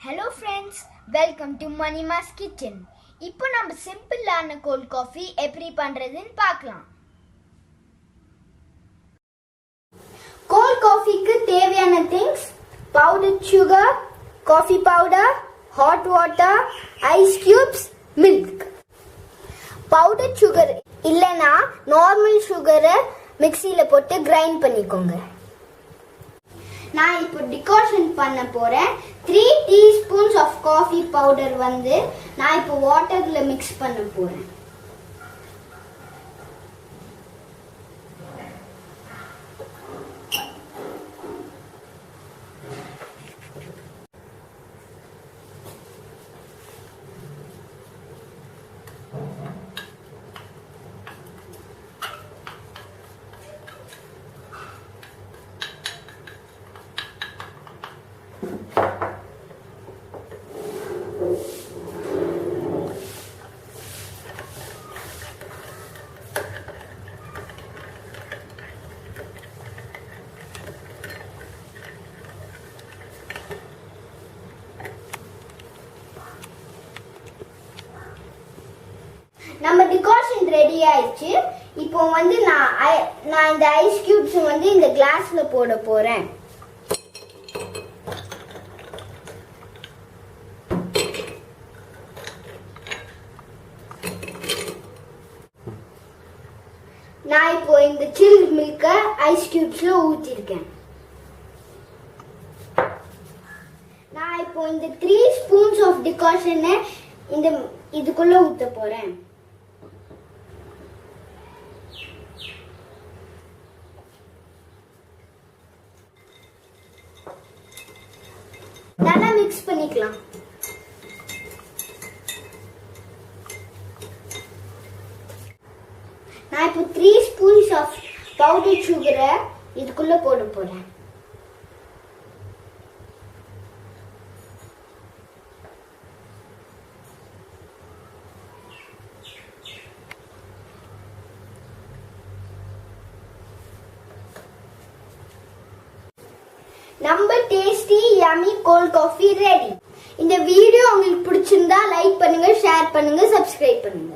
Hello friends, welcome to Manimaskitchen. இப்போ நம்ம சிம்பிளான கோல்ட் காஃபி எப்படி பண்றதுன்னு பார்க்கலாம். கோல்ட் காஃபிக்கு தேவையான things: powdered sugar, coffee powder, hot water, ice cubes, milk. powdered sugar இல்லனா normal sugar மிக்ஸில போட்டு grind பண்ணிக்கோங்க. நான் இப்போ டிகாஷன் பண்ண போறேன். 3 teaspoons of coffee powder வந்து நான் இப்போ வாட்டர்ல mix பண்ண போறேன். நம்ம டிகாஷன் ரெடி ஆயிடுச்சு. இப்போ வந்து நான் இந்த ஐஸ் கியூப்ஸ் வந்து இந்த கிளாஸ்ல போட போறேன். நான் இப்போ இந்த சில் மில்க ஐஸ் கியூப்ஸ்ல ஊத்திருக்கேன். நான் இப்போ இந்த 3 spoons of decoction இந்த இதுக்குள்ள ஊத்த போறேன். நல்லா மிக்ஸ் பண்ணிக்கலாம். நான் இப்போ 3 spoons of powdered sugar இதுக்குள்ள போட போறேன். நம்ம tasty yummy cold coffee ready. இந்த வீடியோ உங்களுக்கு பிடிச்சிருந்தா லைக் பண்ணுங்க, ஷேர் பண்ணுங்க, சப்ஸ்கிரைப் பண்ணுங்க.